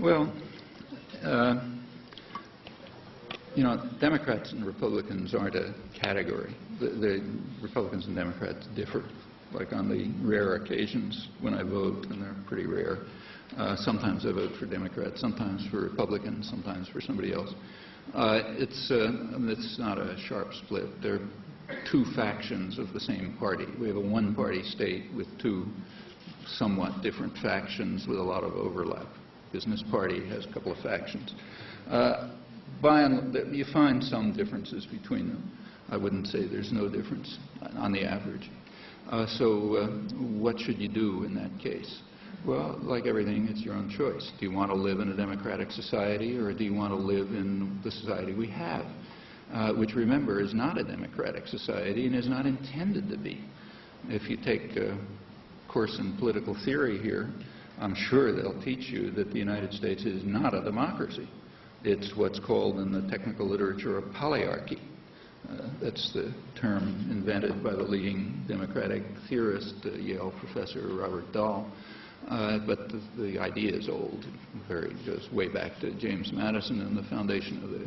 Well, you know, Democrats and Republicans aren't a category. The Republicans and Democrats differ. Like on the rare occasions when I vote, and they're pretty rare, sometimes I vote for Democrats, sometimes for Republicans, sometimes for somebody else. It's not a sharp split. They're two factions of the same party. We have a one-party state with two somewhat different factions with a lot of overlap. Business Party has a couple of factions. You find some differences between them. I wouldn't say there's no difference on the average. So what should you do in that case? Well, like everything, it's your own choice. Do you want to live in a democratic society, or do you want to live in the society we have, which, remember, is not a democratic society and is not intended to be? If you take a course in political theory here, I'm sure they'll teach you that the United States is not a democracy. It's what's called in the technical literature a polyarchy. That's the term invented by the leading democratic theorist, Yale professor Robert Dahl. But the idea is old. It goes way back to James Madison and the foundation of the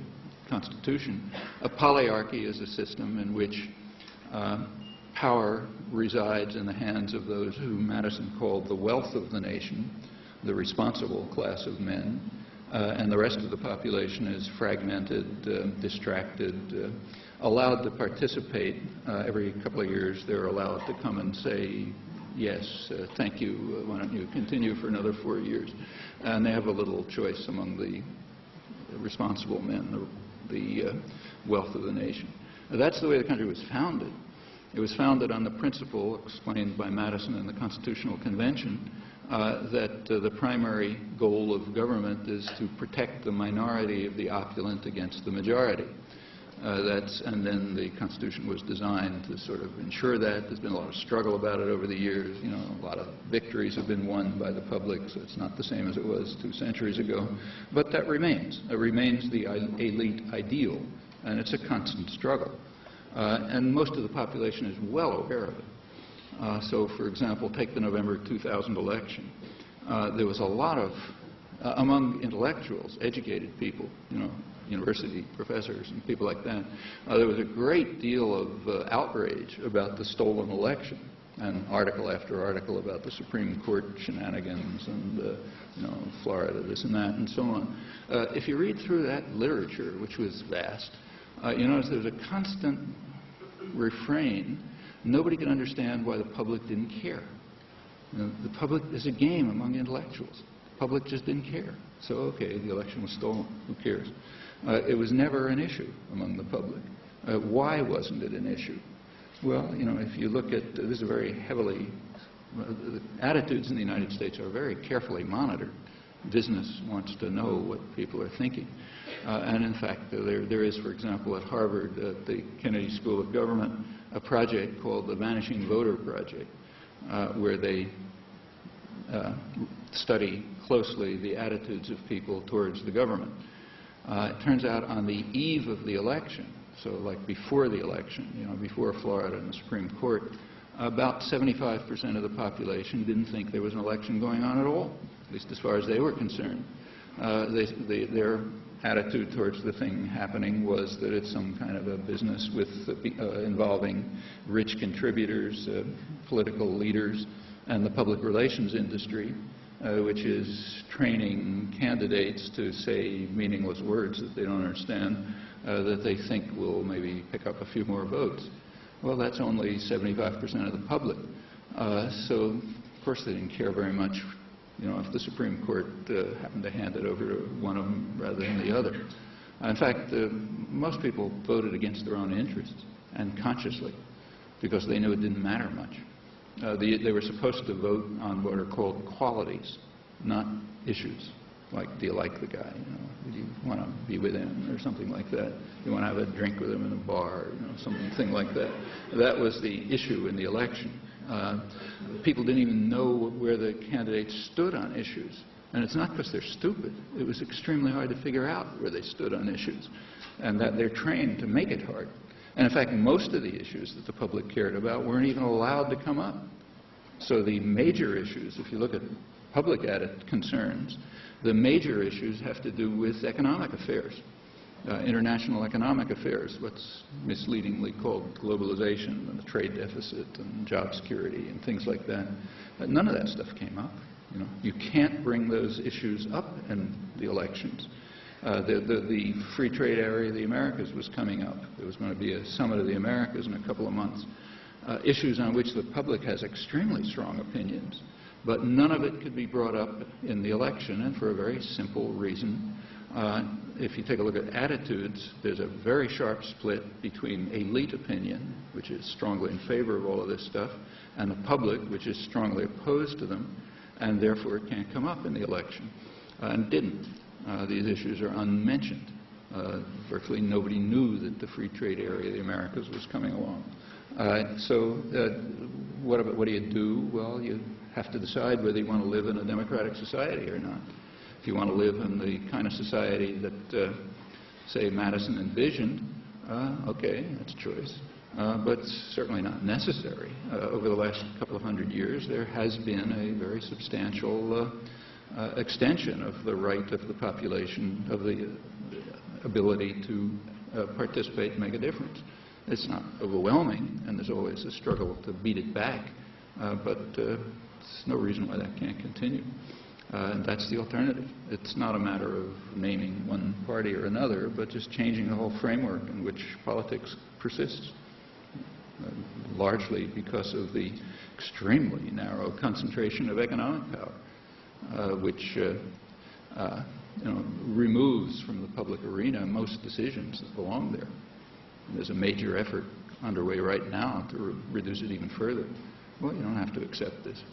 Constitution. A polyarchy is a system in which power resides in the hands of those who Madison called the wealth of the nation, the responsible class of men, and the rest of the population is fragmented, distracted, allowed to participate. Every couple of years they're allowed to come and say, yes, thank you, why don't you continue for another 4 years? And they have a little choice among the responsible men, the wealth of the nation. That's the way the country was founded. It was founded on the principle explained by Madison in the Constitutional Convention that the primary goal of government is to protect the minority of the opulent against the majority. And then the Constitution was designed to sort of ensure that. There's been a lot of struggle about it over the years. You know, a lot of victories have been won by the public, so it's not the same as it was 2 centuries ago. But that remains. It remains the elite ideal, and it's a constant struggle. And most of the population is well aware of it. So, for example, take the November 2000 election. There was a lot of, among intellectuals, educated people, you know, university professors and people like that, there was a great deal of outrage about the stolen election, and article after article about the Supreme Court shenanigans and, you know, Florida, this and that, and so on. If you read through that literature, which was vast, you notice there's a constant refrain. Nobody could understand why the public didn't care. You know, the public is a game among intellectuals. The public just didn't care. So, okay, the election was stolen. Who cares? It was never an issue among the public. Why wasn't it an issue? Well, you know, if you look at, this is a very heavily, the attitudes in the United States are very carefully monitored. Business wants to know what people are thinking. And in fact, there is, for example, at Harvard, at the Kennedy School of Government, a project called the Vanishing Voter Project, where they study closely the attitudes of people towards the government. It turns out on the eve of the election, so like before the election, you know, before Florida and the Supreme Court, about 75% of the population didn't think there was an election going on at all, at least as far as they were concerned. Their attitude towards the thing happening was that it's some kind of a business with involving rich contributors, political leaders, and the public relations industry, which is training candidates to say meaningless words that they don't understand, that they think will maybe pick up a few more votes. Well, that's only 75% of the public. So, of course, they didn't care very much, you know, if the Supreme Court happened to hand it over to one of them rather than the other. In fact, most people voted against their own interests, and consciously, because they knew it didn't matter much. They were supposed to vote on what are called qualities, not issues. Like, do you like the guy? You know, do you want to be with him, or something like that? Do you want to have a drink with him in a bar, you know, something like that? That was the issue in the election. People didn't even know where the candidates stood on issues. And it's not because they're stupid. It was extremely hard to figure out where they stood on issues, and that they're trained to make it hard. And in fact, most of the issues that the public cared about weren't even allowed to come up. So the major issues, if you look at public concerns, the major issues have to do with economic affairs, international economic affairs, what's misleadingly called globalization and the trade deficit and job security and things like that. None of that stuff came up. You can't bring those issues up in the elections. The free trade area of the Americas was coming up. There was going to be a summit of the Americas in a couple of months. Issues on which the public has extremely strong opinions, but none of it could be brought up in the election, and for a very simple reason. If you take a look at attitudes, there's a very sharp split between elite opinion, which is strongly in favor of all of this stuff, and the public, which is strongly opposed to them, and therefore it can't come up in the election. And didn't. These issues are unmentioned. Virtually nobody knew that the free trade area of the Americas was coming along. What do you do? Well, you have to decide whether you want to live in a democratic society or not. If you want to live in the kind of society that, say, Madison envisioned, okay, that's a choice. But it's certainly not necessary. Over the last couple of hundred years, there has been a very substantial extension of the right of the population, of the ability to participate and make a difference. It's not overwhelming, and there's always a struggle to beat it back, but there's no reason why that can't continue. And that's the alternative. It's not a matter of naming one party or another, but just changing the whole framework in which politics persists, largely because of the extremely narrow concentration of economic power, which removes from the public arena most decisions that belong there. And there's a major effort underway right now to reduce it even further. Well, you don't have to accept this.